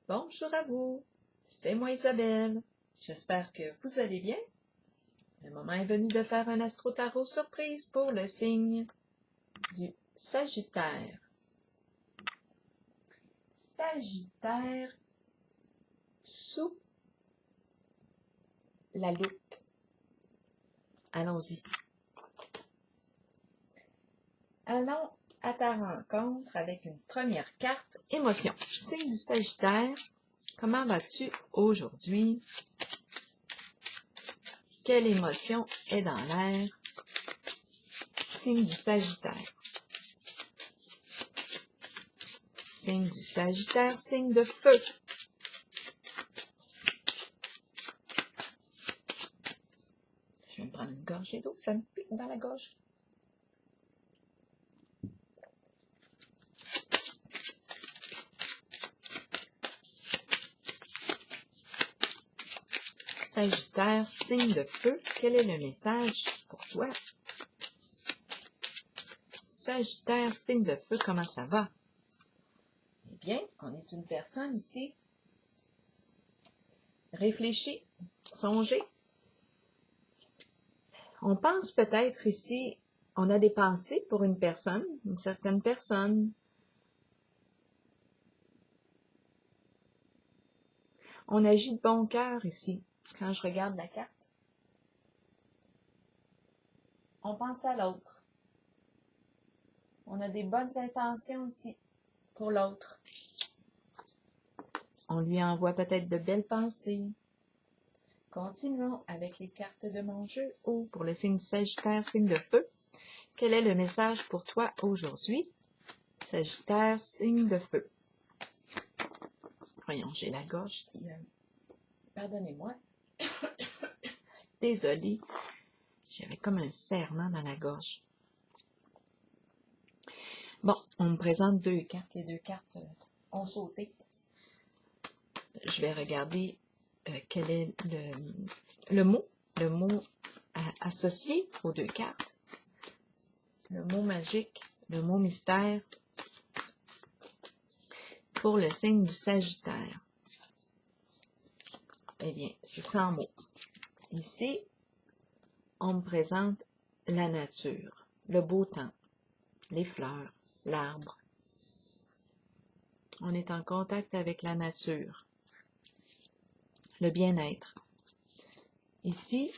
Bonjour à vous, c'est moi Isabelle. J'espère que vous allez bien. Le moment est venu de faire un astro-tarot surprise pour le signe du Sagittaire. Sagittaire sous la loupe. Allons-y. Allons à ta rencontre avec une première carte, émotion. Signe du Sagittaire, comment vas-tu aujourd'hui? Quelle émotion est dans l'air? Signe du Sagittaire. Signe du Sagittaire, signe de feu. Je vais me prendre une gorgée d'eau, ça me pique dans la gorge. Sagittaire, signe de feu, quel est le message pour toi? Sagittaire, signe de feu, comment ça va? Eh bien, on est une personne ici. Réfléchis, songez. On pense peut-être ici, on a des pensées pour une personne, une certaine personne. On agit de bon cœur ici, quand je regarde la carte. On pense à l'autre. On a des bonnes intentions ici pour l'autre. On lui envoie peut-être de belles pensées. Continuons avec les cartes de mon jeu. Oh, pour le signe du Sagittaire, signe de feu. Quel est le message pour toi aujourd'hui? Sagittaire, signe de feu. Voyons, j'ai la gorge qui... Pardonnez-moi. Désolée. J'avais comme un serrement dans la gorge. Bon, on me présente deux cartes. Les deux cartes ont sauté. Je vais regarder quel est le mot associé aux deux cartes. Le mot magique, le mot mystère pour le signe du Sagittaire. Eh bien, c'est 100 mots. Ici, on me présente la nature, le beau temps, les fleurs, l'arbre. On est en contact avec la nature, le bien-être. Ici,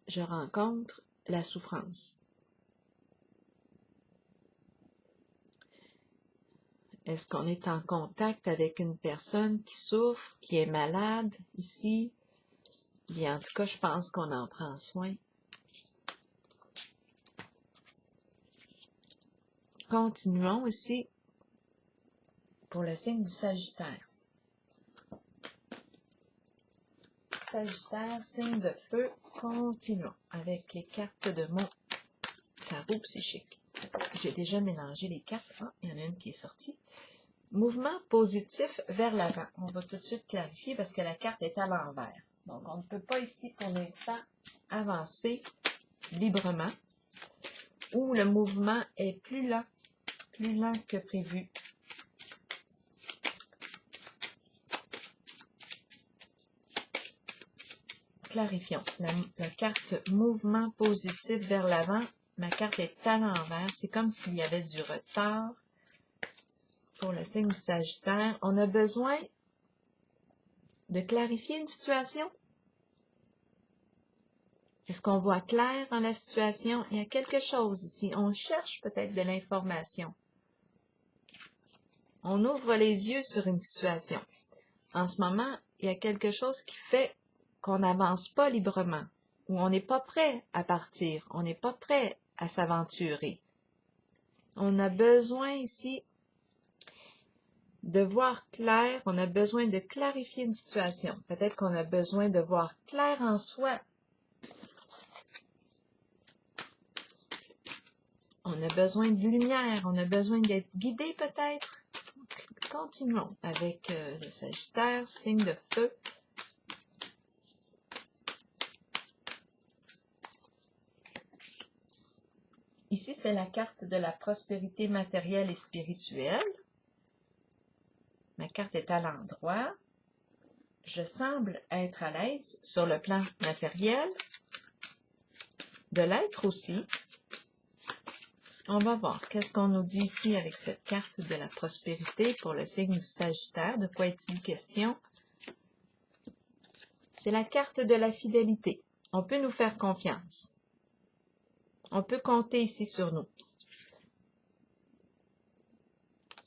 je rencontre la souffrance. Est-ce qu'on est en contact avec une personne qui souffre, qui est malade ici? Bien, en tout cas, je pense qu'on en prend soin. Continuons ici pour le signe du Sagittaire. Sagittaire, signe de feu, continuons avec les cartes de mon tarot psychique. J'ai déjà mélangé les cartes. Ah, il y en a une qui est sortie. Mouvement positif vers l'avant. On va tout de suite clarifier parce que la carte est à l'envers. Donc, on ne peut pas ici, pour l'instant, avancer librement. Ou le mouvement est plus lent que prévu. Clarifions. La carte mouvement positif vers l'avant, ma carte est à l'envers. C'est comme s'il y avait du retard. Pour le signe du Sagittaire, on a besoin de clarifier une situation. Est-ce qu'on voit clair dans la situation? Il y a quelque chose ici. On cherche peut-être de l'information. On ouvre les yeux sur une situation. En ce moment, il y a quelque chose qui fait qu'on n'avance pas librement, ou on n'est pas prêt à partir, on n'est pas prêt à s'aventurer. On a besoin ici de voir clair, on a besoin de clarifier une situation. Peut-être qu'on a besoin de voir clair en soi. On a besoin de lumière, on a besoin d'être guidé peut-être. Continuons avec le Sagittaire, signe de feu. Ici, c'est la carte de la prospérité matérielle et spirituelle. Ma carte est à l'endroit. Je semble être à l'aise sur le plan matériel, de l'être aussi. On va voir qu'est-ce qu'on nous dit ici avec cette carte de la prospérité pour le signe du Sagittaire. De quoi est-il question? C'est la carte de la fidélité. On peut nous faire confiance. On peut compter ici sur nous.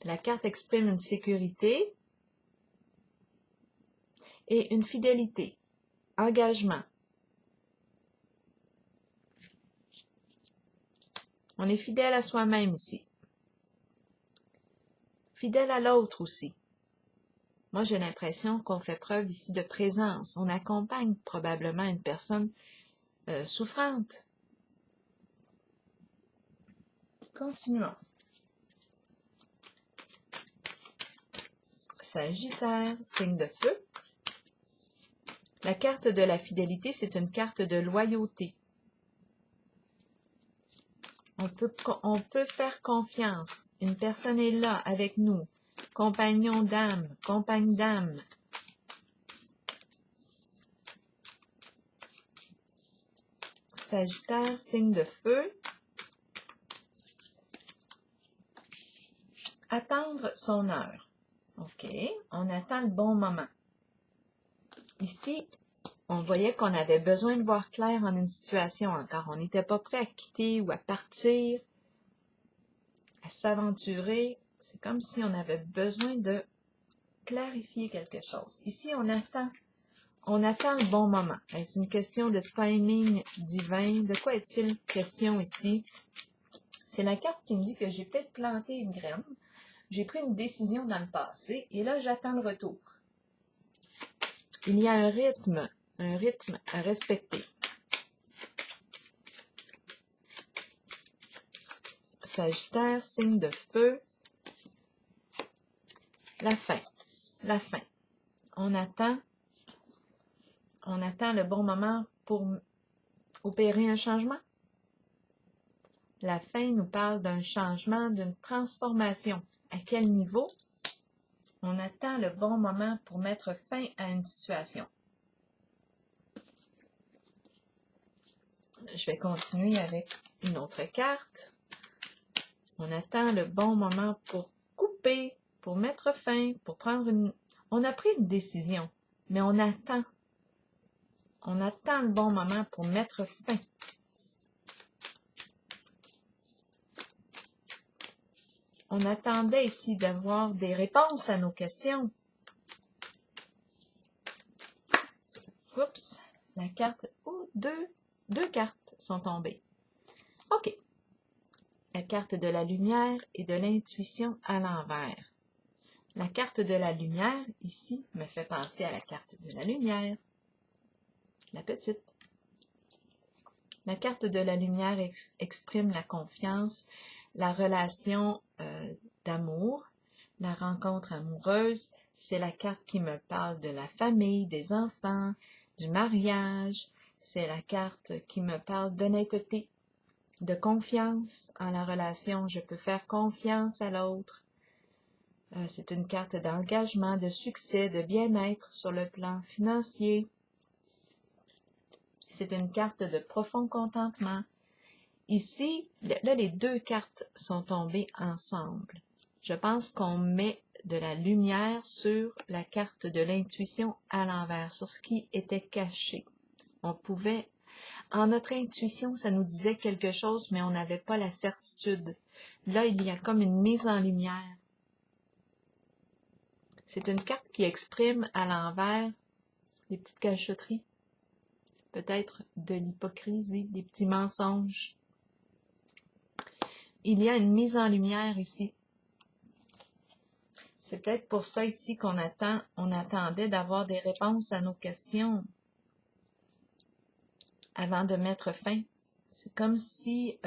La carte exprime une sécurité et une fidélité, engagement. On est fidèle à soi-même ici. Fidèle à l'autre aussi. Moi, j'ai l'impression qu'on fait preuve ici de présence. On accompagne probablement une personne souffrante. Continuons. Sagittaire, signe de feu. La carte de la fidélité, c'est une carte de loyauté. On peut faire confiance. Une personne est là avec nous. Compagnon d'âme, compagne d'âme. Sagittaire, signe de feu. Attendre son heure. OK, on attend le bon moment. Ici, on voyait qu'on avait besoin de voir clair en une situation encore. On n'était pas prêt à quitter ou à partir, à s'aventurer. C'est comme si on avait besoin de clarifier quelque chose. Ici, on attend le bon moment. Est-ce une question de timing divin? De quoi est-il question ici? C'est la carte qui me dit que j'ai peut-être planté une graine. J'ai pris une décision dans le passé et là, j'attends le retour. Il y a un rythme à respecter. Sagittaire, signe de feu. La fin. On attend le bon moment pour opérer un changement. La fin nous parle d'un changement, d'une transformation. À quel niveau? On attend le bon moment pour mettre fin à une situation. Je vais continuer avec une autre carte. On attend le bon moment pour couper, pour mettre fin, pour prendre une... On a pris une décision, mais on attend. On attend le bon moment pour mettre fin. On attendait ici d'avoir des réponses à nos questions. Oups, la carte... Oh, deux cartes sont tombées. OK. La carte de la lumière et de l'intuition à l'envers. La carte de la lumière, ici, me fait penser à la carte de la lumière. La petite. La carte de la lumière exprime la confiance, la relation d'amour, la rencontre amoureuse. C'est la carte qui me parle de la famille, des enfants, du mariage. C'est la carte qui me parle d'honnêteté, de confiance en la relation. Je peux faire confiance à l'autre. C'est une carte d'engagement, de succès, de bien-être sur le plan financier. C'est une carte de profond contentement. Ici, là, les deux cartes sont tombées ensemble. Je pense qu'on met de la lumière sur la carte de l'intuition à l'envers, sur ce qui était caché. On pouvait, en notre intuition, ça nous disait quelque chose, mais on n'avait pas la certitude. Là, il y a comme une mise en lumière. C'est une carte qui exprime à l'envers des petites cachotteries, peut-être de l'hypocrisie, des petits mensonges. Il y a une mise en lumière ici. C'est peut-être pour ça ici qu'on attendait d'avoir des réponses à nos questions avant de mettre fin. C'est comme si,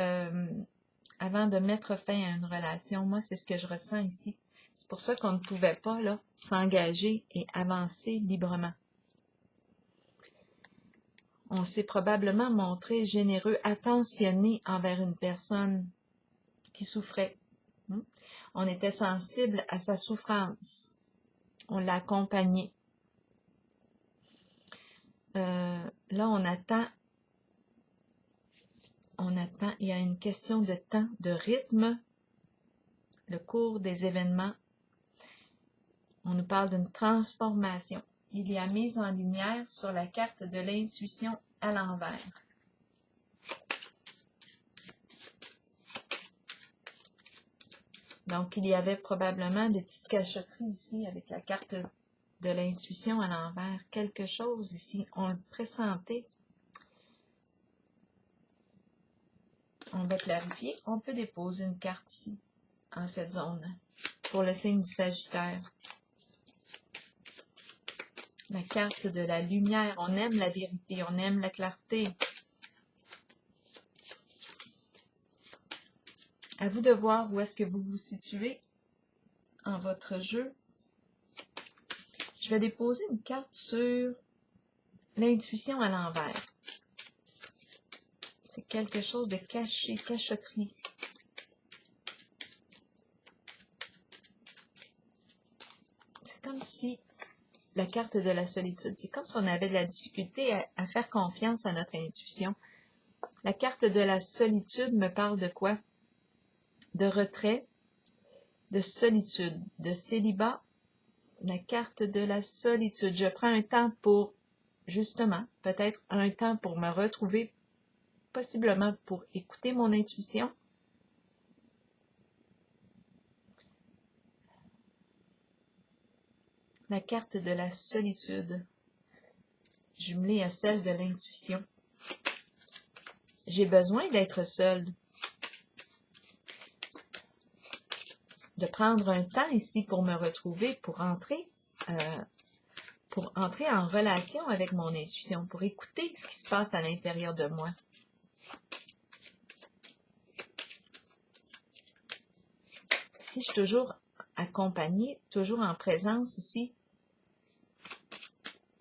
avant de mettre fin à une relation, moi, c'est ce que je ressens ici. C'est pour ça qu'on ne pouvait pas là s'engager et avancer librement. On s'est probablement montré généreux, attentionné envers une personne qui souffrait. On était sensible à sa souffrance. On l'a accompagné. Là, on attend, il y a une question de temps, de rythme, le cours des événements. On nous parle d'une transformation. Il y a mise en lumière sur la carte de l'intuition à l'envers. Donc, il y avait probablement des petites cachotteries ici avec la carte de l'intuition à l'envers. Quelque chose ici, on le pressentait. On va clarifier. On peut déposer une carte ici, en cette zone, pour le signe du Sagittaire. La carte de la lumière. On aime la vérité, on aime la clarté. À vous de voir où est-ce que vous vous situez en votre jeu. Je vais déposer une carte sur l'intuition à l'envers. C'est quelque chose de caché, cachotterie. C'est comme si la carte de la solitude, c'est comme si on avait de la difficulté à faire confiance à notre intuition. La carte de la solitude me parle de quoi? De retrait, de solitude, de célibat. La carte de la solitude. Je prends un temps pour, justement, peut-être un temps pour me retrouver, possiblement pour écouter mon intuition. La carte de la solitude, jumelée à celle de l'intuition. J'ai besoin d'être seule. De prendre un temps ici pour me retrouver, pour entrer en relation avec mon intuition, pour écouter ce qui se passe à l'intérieur de moi. Si je suis toujours accompagnée, toujours en présence ici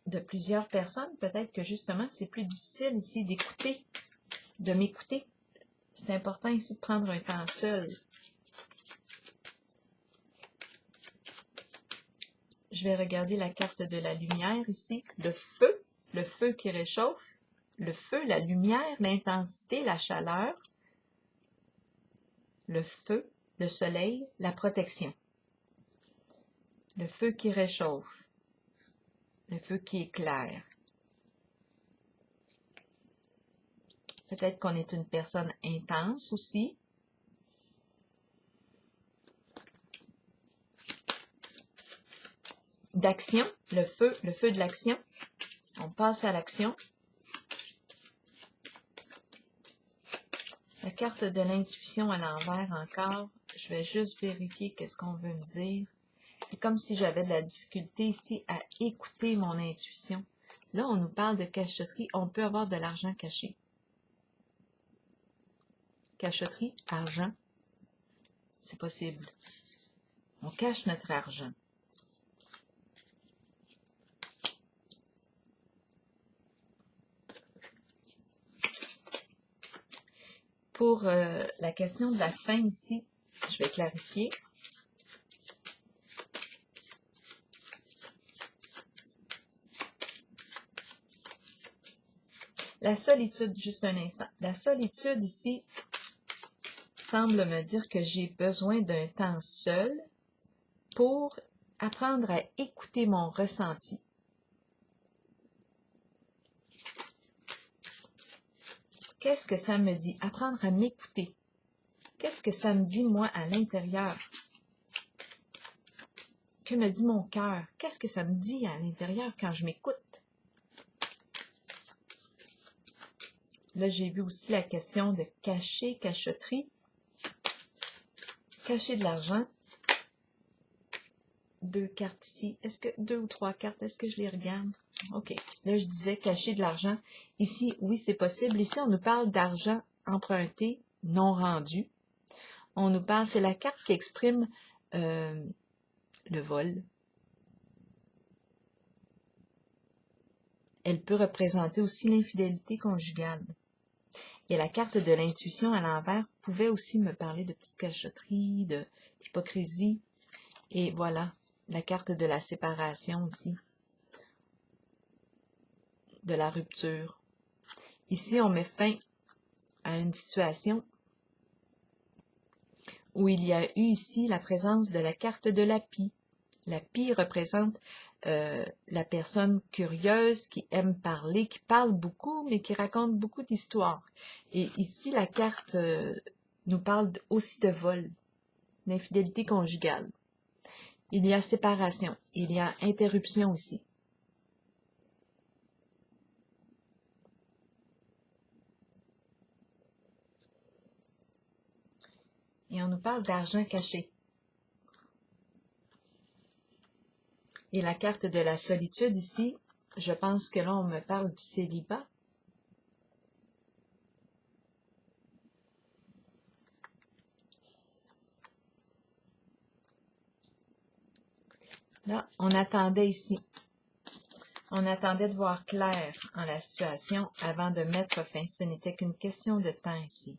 de plusieurs personnes, peut-être que justement c'est plus difficile ici d'écouter, de m'écouter. C'est important ici de prendre un temps seul. Je vais regarder la carte de la lumière ici, le feu qui réchauffe, le feu, la lumière, l'intensité, la chaleur, le feu, le soleil, la protection. Le feu qui réchauffe, le feu qui éclaire. Peut-être qu'on est une personne intense aussi. D'action, le feu de l'action. On passe à l'action. La carte de l'intuition à l'envers encore. Je vais juste vérifier qu'est-ce qu'on veut me dire. C'est comme si j'avais de la difficulté ici à écouter mon intuition. Là, on nous parle de cachotterie. On peut avoir de l'argent caché. Cachotterie, argent, c'est possible. On cache notre argent. Pour la question de la fin ici, je vais clarifier. La solitude, juste un instant. La solitude ici semble me dire que j'ai besoin d'un temps seul pour apprendre à écouter mon ressenti. Qu'est-ce que ça me dit? Apprendre à m'écouter. Qu'est-ce que ça me dit, moi, à l'intérieur? Que me dit mon cœur? Qu'est-ce que ça me dit à l'intérieur quand je m'écoute? Là, j'ai vu aussi la question de cacher, cachotterie. Cacher de l'argent. 2 cartes ici. Est-ce que 2 ou 3 cartes, est-ce que je les regarde? OK. Là, je disais cacher de l'argent. Ici, oui, c'est possible. Ici, on nous parle d'argent emprunté, non rendu. On nous parle, c'est la carte qui exprime le vol. Elle peut représenter aussi l'infidélité conjugale. Et la carte de l'intuition à l'envers pouvait aussi me parler de petites cachotteries, d'hypocrisie. Et voilà. la carte de la séparation ici, de la rupture. Ici, on met fin à une situation où il y a eu ici la présence de la carte de la pie. La pie représente la personne curieuse qui aime parler, qui parle beaucoup, mais qui raconte beaucoup d'histoires. Et ici, la carte nous parle aussi de vol, d'infidélité conjugale. Il y a séparation, il y a interruption aussi. Et on nous parle d'argent caché. Et la carte de la solitude ici, je pense que là, on me parle du célibat. Là, on attendait ici. On attendait de voir clair en la situation avant de mettre fin. Ce n'était qu'une question de temps ici.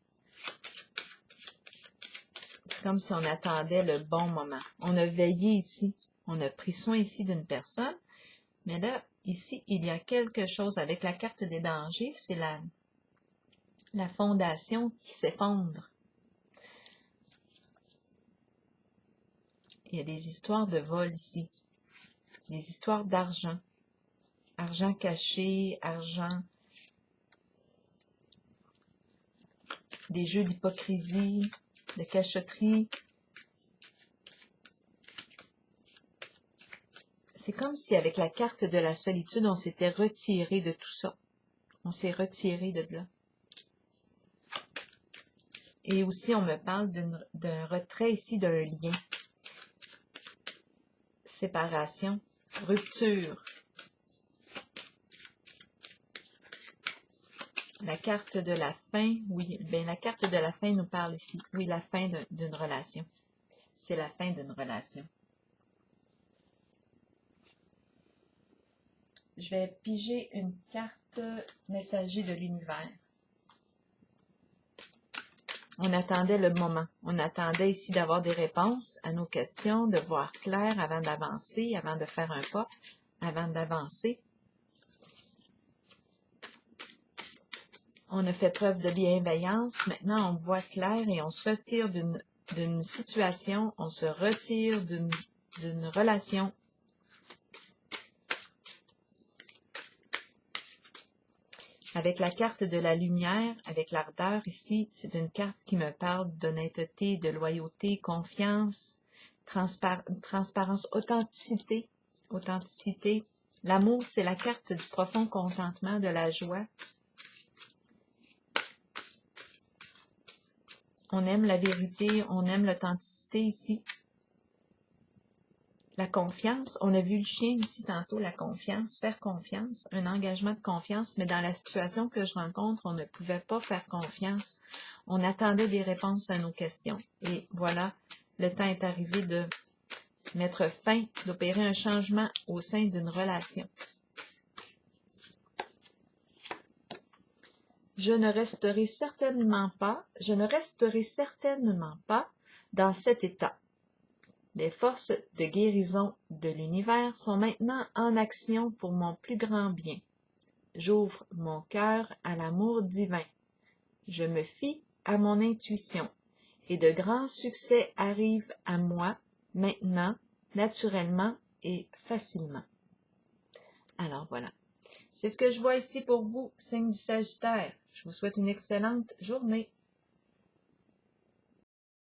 C'est comme si on attendait le bon moment. On a veillé ici. On a pris soin ici d'une personne. Mais là, ici, il y a quelque chose avec la carte des dangers. C'est la fondation qui s'effondre. Il y a des histoires de vol ici. Des histoires d'argent. Argent caché, argent. Des jeux d'hypocrisie, de cachotterie. C'est comme si avec la carte de la solitude, on s'était retiré de tout ça. On s'est retiré de là. Et aussi, on me parle d'un retrait ici, d'un lien. Séparation, rupture. La carte de la fin, oui, bien la carte de la fin nous parle ici. Oui, la fin d'une relation. C'est la fin d'une relation. Je vais piger une carte messager de l'univers. On attendait le moment. On attendait ici d'avoir des réponses à nos questions, de voir clair avant d'avancer, avant de faire un pas, avant d'avancer. On a fait preuve de bienveillance. Maintenant, on voit clair et on se retire d'une situation, on se retire d'une relation. Avec la carte de la lumière, avec l'ardeur ici, c'est une carte qui me parle d'honnêteté, de loyauté, confiance, transparence, authenticité. Authenticité. L'amour, c'est la carte du profond contentement, de la joie. On aime la vérité, on aime l'authenticité ici. La confiance, on a vu le chien ici tantôt, la confiance, faire confiance, un engagement de confiance, mais dans la situation que je rencontre, on ne pouvait pas faire confiance. On attendait des réponses à nos questions. Et voilà, le temps est arrivé de mettre fin, d'opérer un changement au sein d'une relation. Je ne resterai certainement pas dans cet état. Les forces de guérison de l'univers sont maintenant en action pour mon plus grand bien. J'ouvre mon cœur à l'amour divin. Je me fie à mon intuition et de grands succès arrivent à moi maintenant, naturellement et facilement. Alors voilà, c'est ce que je vois ici pour vous, signe du Sagittaire. Je vous souhaite une excellente journée.